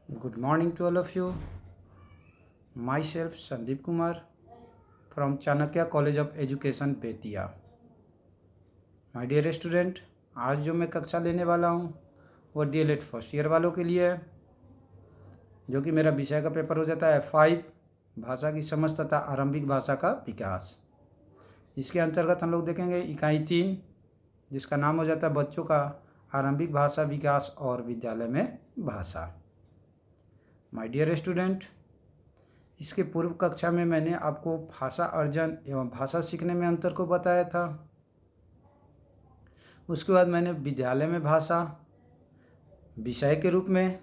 Good morning to all of you. Myself Sandeep Kumar from Chanakya College of Education Bettiah. My dear student, आज जो मैं कक्षा लेने वाला हूँ वो DLED फर्स्ट ईयर वालों के लिए है, जो कि मेरा विषय का पेपर हो जाता है 5 भाषा की समझ तथा आरंभिक भाषा का विकास. इसके अंतर्गत हम लोग देखेंगे इकाई 3 जिसका नाम हो जाता है बच्चों का आरंभिक भाषा विकास और विद्यालय में भाषा. माय डियर स्टूडेंट, इसके पूर्व कक्षा में मैंने आपको भाषा अर्जन एवं भाषा सीखने में अंतर को बताया था. उसके बाद मैंने विद्यालय में भाषा विषय के रूप में,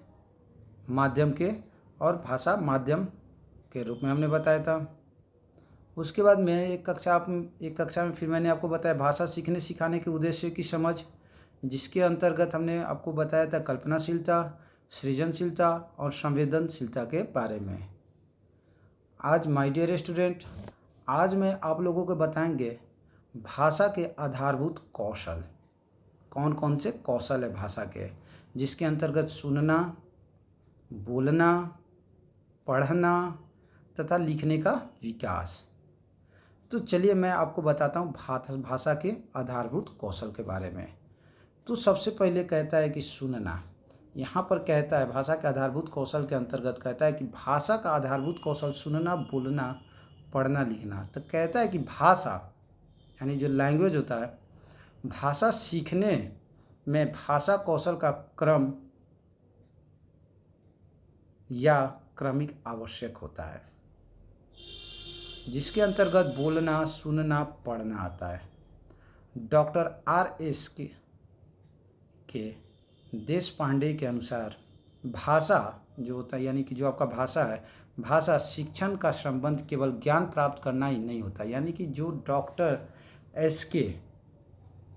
माध्यम के और भाषा माध्यम के रूप में हमने बताया था. उसके बाद मैं एक कक्षा में फिर मैंने आपको बताया भाषा सीखने सिखाने के उद्देश्य की समझ, जिसके अंतर्गत हमने आपको बताया था कल्पनाशीलता, सृजनशीलता और संवेदनशीलता के बारे में. आज माय डियर स्टूडेंट, आज मैं आप लोगों को बताएंगे भाषा के आधारभूत कौशल. कौन कौन से कौशल है भाषा के, जिसके अंतर्गत सुनना, बोलना, पढ़ना तथा लिखने का विकास. तो चलिए मैं आपको बताता हूँ भाषा के आधारभूत कौशल के बारे में. तो सबसे पहले कहता है कि सुनना. यहाँ पर कहता है भाषा के आधारभूत कौशल के अंतर्गत कहता है कि भाषा का आधारभूत कौशल सुनना, बोलना, पढ़ना, लिखना. तो कहता है कि भाषा यानी जो लैंग्वेज होता है, भाषा सीखने में भाषा कौशल का क्रम या क्रमिक आवश्यक होता है, जिसके अंतर्गत बोलना, सुनना, पढ़ना आता है. Doctor R.S. के देश पांडे के अनुसार भाषा जो होता है, यानी कि जो आपका भाषा है, भाषा शिक्षण का संबंध केवल ज्ञान प्राप्त करना ही नहीं होता. यानी कि जो डॉक्टर S.K.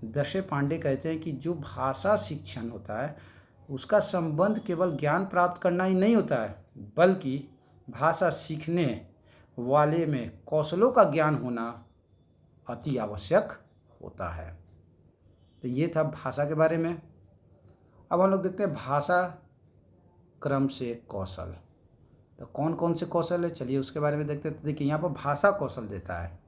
दशे पांडे कहते हैं कि जो भाषा शिक्षण होता है उसका संबंध केवल ज्ञान प्राप्त करना ही नहीं होता है, बल्कि भाषा सीखने वाले में कौशलों का ज्ञान होना अति आवश्यक होता है. तो ये था भाषा के बारे में. अब हम लोग देखते हैं भाषा क्रम से कौशल. तो कौन कौन से कौशल है, चलिए उसके बारे में देखते हैं. तो देखिए यहाँ पर भाषा कौशल देता है.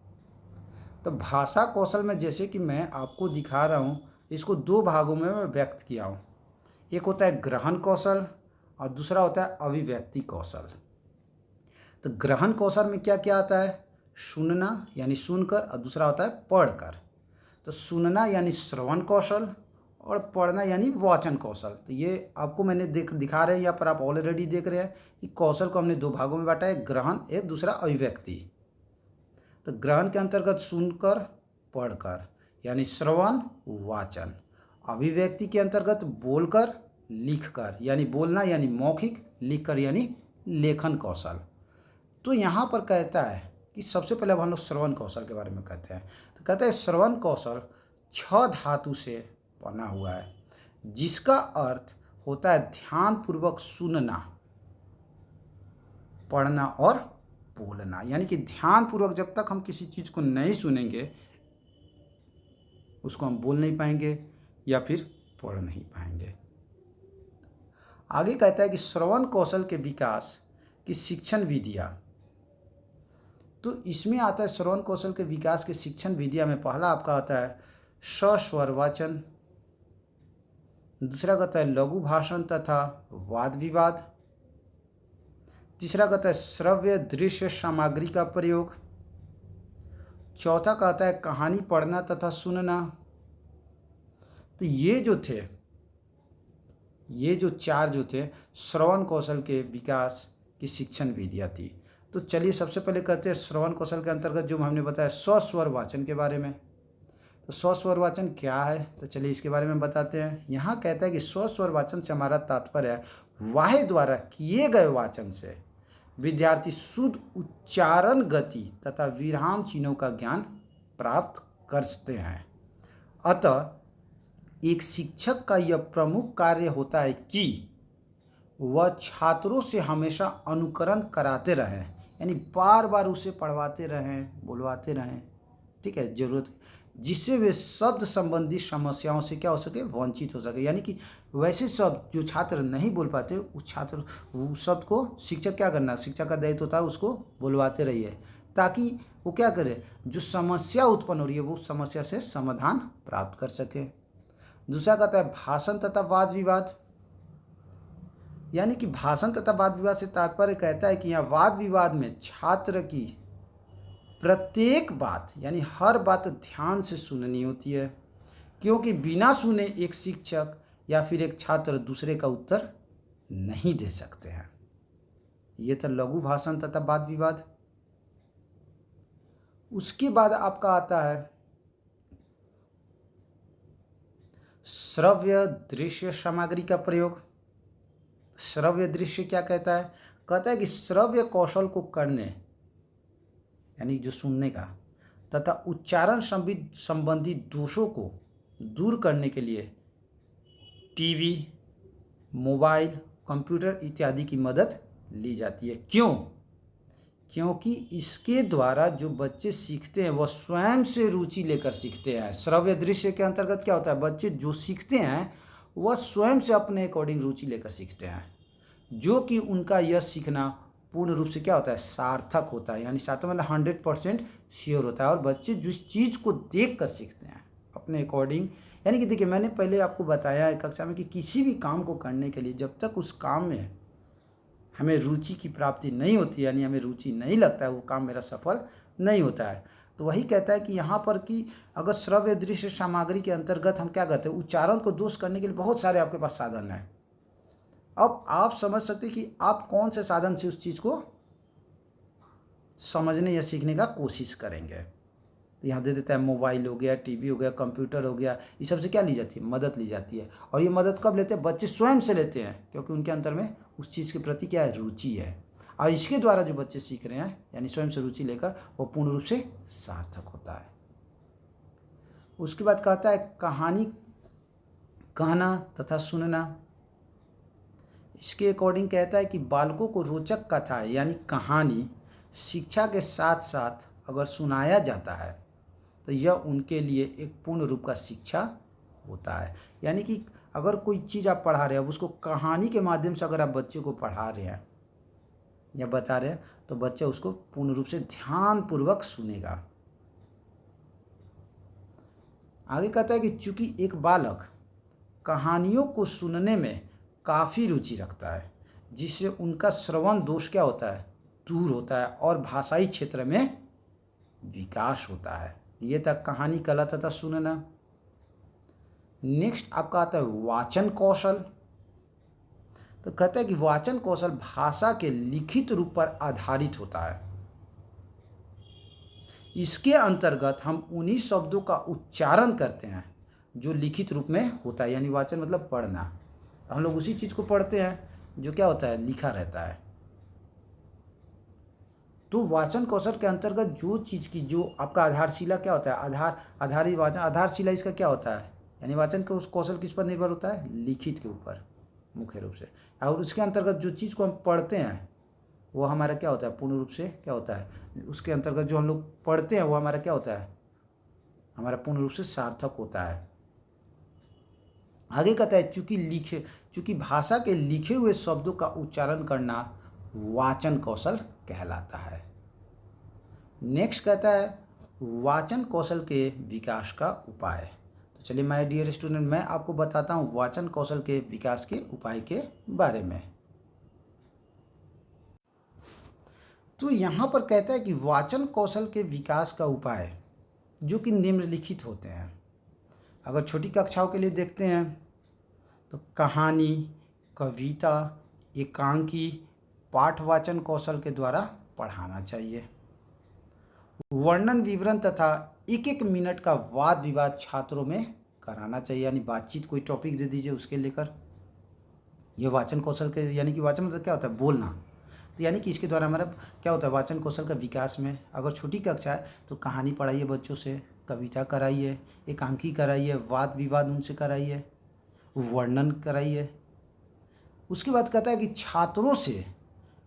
तो भाषा कौशल में जैसे कि मैं आपको दिखा रहा हूँ, इसको 2 भागों में मैं व्यक्त किया हूँ. एक होता है ग्रहण कौशल और दूसरा होता है अभिव्यक्ति कौशल. तो ग्रहण कौशल में क्या क्या आता है? सुनना यानी सुनकर, और दूसरा होता है पढ़कर. तो सुनना यानी श्रवण कौशल और पढ़ना यानी वाचन कौशल. तो ये आपको मैंने दिखा रहे हैं, यहाँ पर आप ऑलरेडी देख रहे हैं कि कौशल को हमने 2 भागों में बांटा है, ग्रहण एक, दूसरा अभिव्यक्ति. तो ग्रहण के अंतर्गत सुनकर, पढ़कर यानी श्रवण, वाचन. अभिव्यक्ति के अंतर्गत बोलकर, लिखकर यानी बोलना यानी मौखिक, लिखकर यानी लेखन कौशल. तो यहाँ पर कहता है कि सबसे पहले अब हम लोग श्रवण कौशल के बारे में कहते हैं. तो कहते हैं श्रवण कौशल 6 धातु से बना हुआ है, जिसका अर्थ होता है ध्यानपूर्वक सुनना, पढ़ना और बोलना. यानी कि ध्यानपूर्वक जब तक हम किसी चीज़ को नहीं सुनेंगे उसको हम बोल नहीं पाएंगे या फिर पढ़ नहीं पाएंगे. आगे कहता है कि श्रवण कौशल के विकास की शिक्षण विधियाँ. तो इसमें आता है श्रवण कौशल के विकास के शिक्षण विधियाँ में पहला आपका आता है सस्वर वाचन, दूसरा कहता है लघु भाषण तथा वाद विवाद, तीसरा कहता है श्रव्य दृश्य सामग्री का प्रयोग, चौथा कहता है कहानी पढ़ना तथा सुनना. तो ये जो 4 जो थे श्रवण कौशल के विकास की शिक्षण विधियाँ थी. तो चलिए सबसे पहले कहते हैं श्रवण कौशल के अंतर्गत जो हमने बताया सस्वर वाचन के बारे में. तो सस्वर वाचन क्या है, तो चलिए इसके बारे में बताते हैं. यहाँ कहता है कि सस्वर वाचन से हमारा तात्पर्य है वाहे द्वारा किए गए वाचन से विद्यार्थी शुद्ध उच्चारण, गति तथा विराम चिन्हों का ज्ञान प्राप्त करते हैं. अतः एक शिक्षक का यह प्रमुख कार्य होता है कि वह छात्रों से हमेशा अनुकरण कराते रहें, यानी बार बार उसे पढ़वाते रहें, बुलवाते रहें. ठीक है, जरूरत जिससे वे शब्द संबंधी समस्याओं से क्या हो सके, वंचित हो सके। यानी कि वैसे शब्द जो छात्र नहीं बोल पाते, उस शब्द को शिक्षक क्या करना, शिक्षक का दायित्व होता है उसको बुलवाते रहिए, ताकि वो क्या करे, जो समस्या उत्पन्न हो रही है वो उस समस्या से समाधान प्राप्त कर सके। दूसरा कहता है भाषण तथा वाद विवाद। यानी कि भाषण तथा वाद विवाद से तात्पर्य कहता है कि यहाँ वाद विवाद में छात्र की प्रत्येक बात यानी हर बात ध्यान से सुननी होती है, क्योंकि बिना सुने एक शिक्षक या फिर एक छात्र दूसरे का उत्तर नहीं दे सकते हैं। ये था लघु भाषण तथा वाद विवाद। उसके बाद आपका आता है श्रव्य दृश्य सामग्री का प्रयोग। श्रव्य दृश्य क्या कहता है, कहता है कि श्रव्य कौशल को करने यानी जो सुनने का तथा उच्चारण संबंधी दोषों को दूर करने के लिए टीवी, मोबाइल, कंप्यूटर इत्यादि की मदद ली जाती है। क्यों? क्योंकि इसके द्वारा जो बच्चे सीखते हैं वह स्वयं से रुचि लेकर सीखते हैं। श्रव्य दृश्य के अंतर्गत क्या होता है, बच्चे जो सीखते हैं वह स्वयं से अपने अकॉर्डिंग रुचि लेकर सीखते हैं, जो कि उनका यह सीखना पूर्ण रूप से क्या होता है, सार्थक होता है। यानी सार्थक मतलब 100% श्योर होता है। और बच्चे जिस चीज़ को देख कर सीखते हैं अपने अकॉर्डिंग, यानी कि देखिए मैंने पहले आपको बताया है कक्षा में कि किसी भी काम को करने के लिए जब तक उस काम में हमें रुचि की प्राप्ति नहीं होती, यानी हमें रुचि नहीं लगता है, वो काम मेरा सफल नहीं होता है। तो वही कहता है कि यहाँ पर कि अगर श्रव्य दृश्य सामग्री के अंतर्गत हम क्या करते हैं, उच्चारण को दोष करने के लिए बहुत सारे आपके पास साधन हैं। अब आप समझ सकते हैं कि आप कौन से साधन से उस चीज़ को समझने या सीखने का कोशिश करेंगे। तो यहाँ दे देता है मोबाइल हो गया, टीवी हो गया, कंप्यूटर हो गया, इस सब से क्या ली जाती है, मदद ली जाती है। और ये मदद कब लेते हैं, बच्चे स्वयं से लेते हैं, क्योंकि उनके अंतर में उस चीज़ के प्रति क्या है, रुचि है। और इसके द्वारा जो बच्चे सीख रहे हैं यानी स्वयं से रुचि लेकर, वो पूर्ण रूप से सार्थक होता है। उसके बाद कहता है कहानी कहना तथा सुनना। इसके अकॉर्डिंग कहता है कि बालकों को रोचक कथा यानी कहानी शिक्षा के साथ साथ अगर सुनाया जाता है तो यह उनके लिए एक पूर्ण रूप का शिक्षा होता है। यानी कि अगर कोई चीज़ आप पढ़ा रहे हैं, अब उसको कहानी के माध्यम से अगर आप बच्चे को पढ़ा रहे हैं या बता रहे हैं, तो बच्चा उसको पूर्ण रूप से ध्यानपूर्वक सुनेगा। आगे कहता है कि चूंकि एक बालक कहानियों को सुनने में काफ़ी रुचि रखता है, जिससे उनका श्रवण दोष क्या होता है, दूर होता है और भाषाई क्षेत्र में विकास होता है। ये तक कहानी कला तथा सुनना। नेक्स्ट आपका आता है वाचन कौशल। तो कहता है कि वाचन कौशल भाषा के लिखित रूप पर आधारित होता है। इसके अंतर्गत हम उन्हीं शब्दों का उच्चारण करते हैं जो लिखित रूप में होता है, यानी वाचन मतलब पढ़ना। हम लोग उसी चीज़ को पढ़ते हैं जो क्या होता है, लिखा रहता है। तो वाचन कौशल के अंतर्गत जो चीज़ की जो आपका आधारशिला क्या होता है, आधारी वाचन आधारशिला इसका क्या होता है, यानी वाचन का उस कौशल किस पर निर्भर होता है, लिखित के ऊपर मुख्य रूप से। और उसके अंतर्गत जो चीज़ को हम पढ़ते हैं वो हमारा क्या होता है, पूर्ण रूप से क्या होता है, उसके अंतर्गत जो हम लोग पढ़ते हैं वो हमारा क्या होता है, हमारा पूर्ण रूप से सार्थक होता है। आगे कहता है चूंकि भाषा के लिखे हुए शब्दों का उच्चारण करना वाचन कौशल कहलाता है। नेक्स्ट कहता है वाचन कौशल के विकास का उपाय। तो चलिए माय डियर स्टूडेंट, मैं आपको बताता हूँ वाचन कौशल के विकास के उपाय के बारे में। तो यहाँ पर कहता है कि वाचन कौशल के विकास का उपाय जो कि निम्नलिखित होते हैं। अगर छोटी कक्षाओं के लिए देखते हैं तो कहानी, कविता, एकांकी, पाठवाचन कौशल के द्वारा पढ़ाना चाहिए। वर्णन, विवरण तथा एक एक मिनट का वाद विवाद छात्रों में कराना चाहिए, यानी बातचीत, कोई टॉपिक दे दीजिए उसके लेकर। ये वाचन कौशल के, यानी कि वाचन मतलब क्या होता है, बोलना। तो यानी कि इसके द्वारा हमारा क्या होता है, वाचन कौशल का विकास में। अगर छोटी कक्षा है तो कहानी पढ़ाइए बच्चों से, कविता कराइए, एकांकी कराइए, वाद विवाद उनसे कराइए, वर्णन कराइए। उसके बाद कहता है कि छात्रों से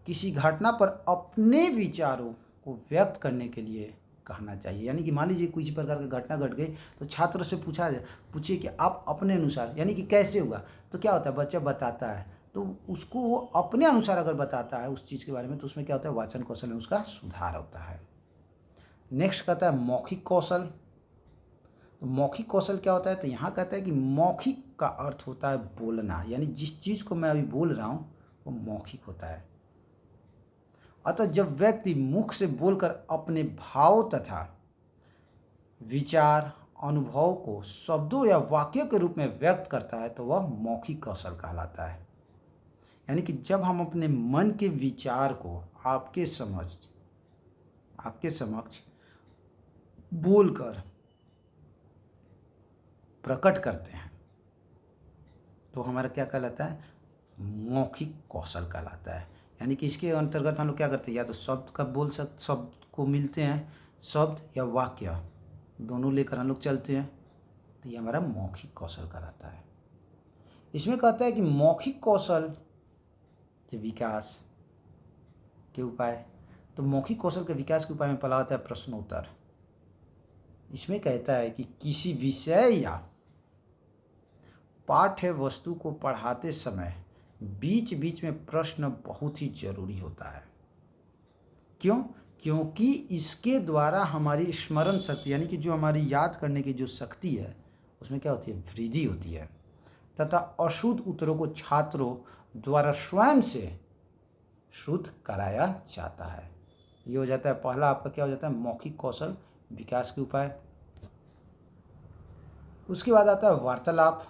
किसी घटना पर अपने विचारों को व्यक्त करने के लिए कहना चाहिए। यानी कि मान लीजिए किसी प्रकार की घटना घट गई तो छात्र से पूछिए कि आप अपने अनुसार, यानी कि कैसे हुआ, तो क्या होता है बच्चा बताता है, तो उसको वो अपने अनुसार अगर बताता है उस चीज़ के बारे में, तो उसमें क्या होता है वाचन कौशल में उसका सुधार होता है। नेक्स्ट कहता है मौखिक कौशल। तो मौखिक कौशल क्या होता है, तो यहाँ कहता है कि मौखिक का अर्थ होता है बोलना, यानी जिस चीज़ को मैं अभी बोल रहा हूँ वो मौखिक होता है। अतः जब व्यक्ति मुख से बोलकर अपने भाव तथा विचार अनुभव को शब्दों या वाक्यों के रूप में व्यक्त करता है तो वह मौखिक कौशल कहलाता है। यानी कि जब हम अपने मन के विचार को आपके समक्ष बोलकर प्रकट करते हैं तो हमारा क्या कहलाता है, मौखिक कौशल कहलाता है। यानी कि इसके अंतर्गत हम लोग क्या करते हैं, या तो शब्द को मिलते हैं, शब्द या वाक्य दोनों लेकर हम लोग चलते हैं, तो ये हमारा मौखिक कौशल कहलाता है। इसमें कहता है कि मौखिक कौशल के विकास के उपाय, तो मौखिक कौशल के विकास के उपाय में पहला आता है प्रश्नोत्तर। इसमें कहता है कि किसी विषय या पाठ्य वस्तु को पढ़ाते समय बीच बीच में प्रश्न बहुत ही जरूरी होता है। क्यों? क्योंकि इसके द्वारा हमारी स्मरण शक्ति, यानी कि जो हमारी याद करने की जो शक्ति है उसमें क्या होती है, वृद्धि होती है, तथा अशुद्ध उत्तरों को छात्रों द्वारा स्वयं से शुद्ध कराया जाता है। ये हो जाता है पहला आपका क्या हो जाता है, मौखिक कौशल विकास के उपाय। उसके बाद आता है वार्तालाप,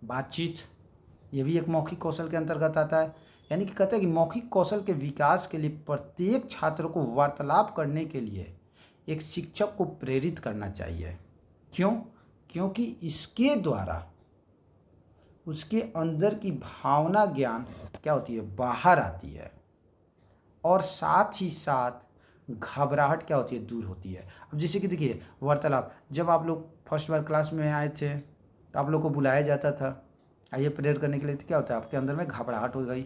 बातचीत, ये भी एक मौखिक कौशल के अंतर्गत आता है। यानी कि कहते हैं कि मौखिक कौशल के विकास के लिए प्रत्येक छात्र को वार्तालाप करने के लिए एक शिक्षक को प्रेरित करना चाहिए। क्यों? क्योंकि इसके द्वारा उसके अंदर की भावना ज्ञान क्या होती है, बाहर आती है, और साथ ही साथ घबराहट क्या होती है, दूर होती है। अब जैसे कि देखिए वार्तालाप, जब आप लोग फर्स्ट बार क्लास में आए थे तो आप लोग को बुलाया जाता था आइए प्रेयर करने के लिए, तो क्या होता है आपके अंदर में घबराहट हो गई,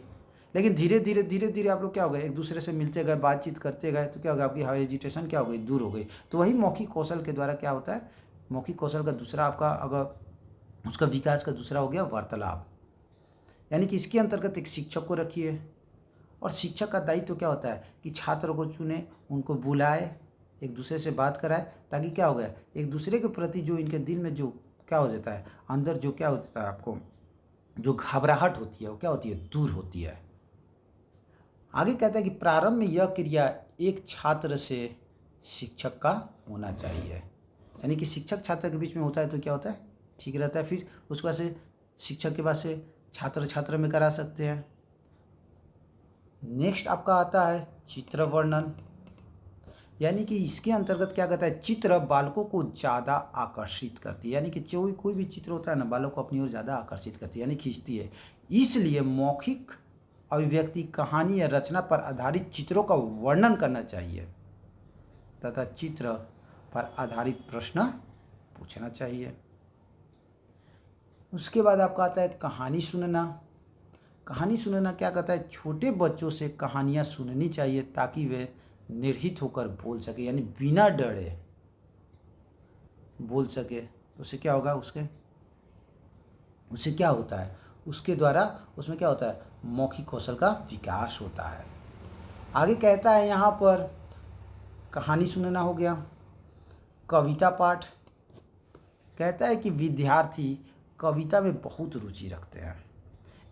लेकिन धीरे धीरे आप लोग क्या हो गए, एक दूसरे से मिलते गए, बातचीत करते गए, तो क्या हो गया, आपकी हेजिटेशन क्या हो गई, दूर हो गई। तो वही मौखिक कौशल के द्वारा क्या होता है, मौखिक कौशल का दूसरा आपका अगर उसका विकास का दूसरा हो गया वार्तालाप। यानी कि इसके अंतर्गत एक शिक्षक को रखिए, और शिक्षक का दायित्व क्या होता है कि छात्रों को चुने, उनको बुलाए, एक दूसरे से बात कराए, ताकि क्या हो गया, एक दूसरे के प्रति जो इनके दिल में जो क्या हो जाता है, अंदर जो क्या होता है, आपको जो घबराहट होती है वो क्या होती है, दूर होती है। आगे कहता है कि प्रारंभ में यह क्रिया एक छात्र से शिक्षक का होना चाहिए। यानी कि शिक्षक छात्र के बीच में होता है तो क्या होता है, ठीक रहता है। फिर उसके बाद से शिक्षक के बाद से छात्र में करा सकते हैं। नेक्स्ट आपका आता है चित्र वर्णन। यानी कि इसके अंतर्गत क्या कहता है, चित्र बालकों को ज़्यादा आकर्षित करती है। यानी कि कोई भी चित्र होता है ना, बालकों को अपनी ओर ज़्यादा आकर्षित करती है, यानी खींचती है। इसलिए मौखिक अभिव्यक्ति, कहानी या रचना पर आधारित चित्रों का वर्णन करना चाहिए तथा चित्र पर आधारित प्रश्न पूछना चाहिए। उसके बाद आपका आता है कहानी सुनना। कहानी सुनना क्या कहता है, छोटे बच्चों से कहानियाँ सुननी चाहिए ताकि वे निर्भीक होकर बोल सके, यानी बिना डरे बोल सके। उससे क्या होगा, उससे क्या होता है, उसके द्वारा उसमें क्या होता है, मौखिक कौशल का विकास होता है। आगे कहता है यहाँ पर कहानी सुनना हो गया। कविता पाठ, कहता है कि विद्यार्थी कविता में बहुत रुचि रखते हैं,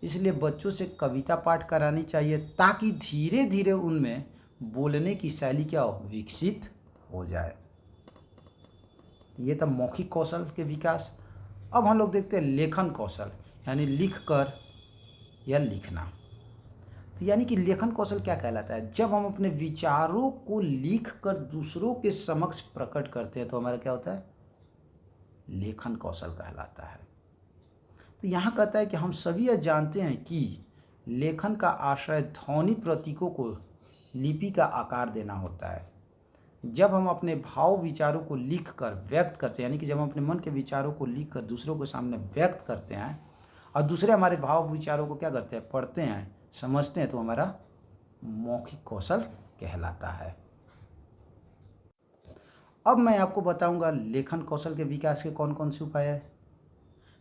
इसलिए बच्चों से कविता पाठ करानी चाहिए ताकि धीरे धीरे उनमें बोलने की शैली क्या हो, विकसित हो जाए। ये तो मौखिक कौशल के विकास। अब हम लोग देखते हैं लेखन कौशल, यानी लिख कर या लिखना। तो यानी कि लेखन कौशल क्या कहलाता है, जब हम अपने विचारों को लिख कर दूसरों के समक्ष प्रकट करते हैं तो हमारा क्या होता है, लेखन कौशल कहलाता है। तो यहाँ कहता है कि हम सभी यह जानते हैं कि लेखन का आशय ध्वनि प्रतीकों को लिपि का आकार देना होता है। जब हम अपने भाव विचारों को लिख कर व्यक्त करते हैं, यानी कि जब हम अपने मन के विचारों को लिख कर दूसरों के सामने व्यक्त करते हैं और दूसरे हमारे भाव विचारों को क्या करते हैं, पढ़ते हैं, समझते हैं, तो हमारा मौखिक कौशल कहलाता है। अब मैं आपको बताऊंगा लेखन कौशल के विकास के कौन कौन से उपाय हैं।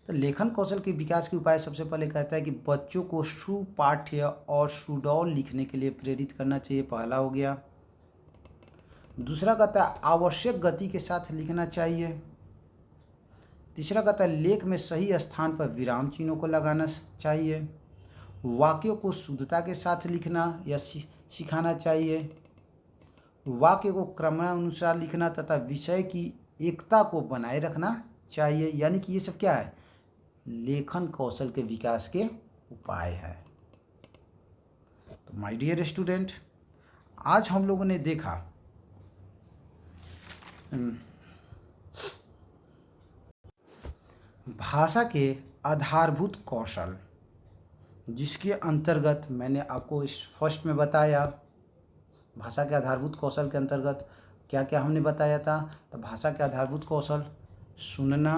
तो लेखन कौशल के विकास के उपाय सबसे पहले कहता है कि बच्चों को सुपाठ्य और सुडौल लिखने के लिए प्रेरित करना चाहिए, पहला हो गया। दूसरा कहता है आवश्यक गति के साथ लिखना चाहिए। तीसरा कहता है लेख में सही स्थान पर विराम चिन्हों को लगाना चाहिए। वाक्यों को शुद्धता के साथ लिखना या सिखाना चाहिए। वाक्य को क्रमानुसार लिखना तथा विषय की एकता को बनाए रखना चाहिए। यानी कि ये सब क्या है, लेखन कौशल के विकास के उपाय है। तो माय डियर स्टूडेंट, आज हम लोगों ने देखा भाषा के आधारभूत कौशल, जिसके अंतर्गत मैंने आपको इस फर्स्ट में बताया। भाषा के आधारभूत कौशल के अंतर्गत क्या क्या हमने बताया था। तो भाषा के आधारभूत कौशल सुनना,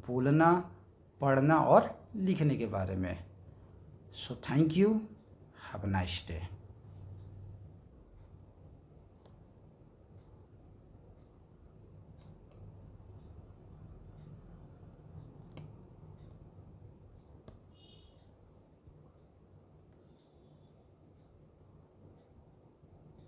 बोलना, पढ़ना और लिखने के बारे में। So thank you, have a nice day.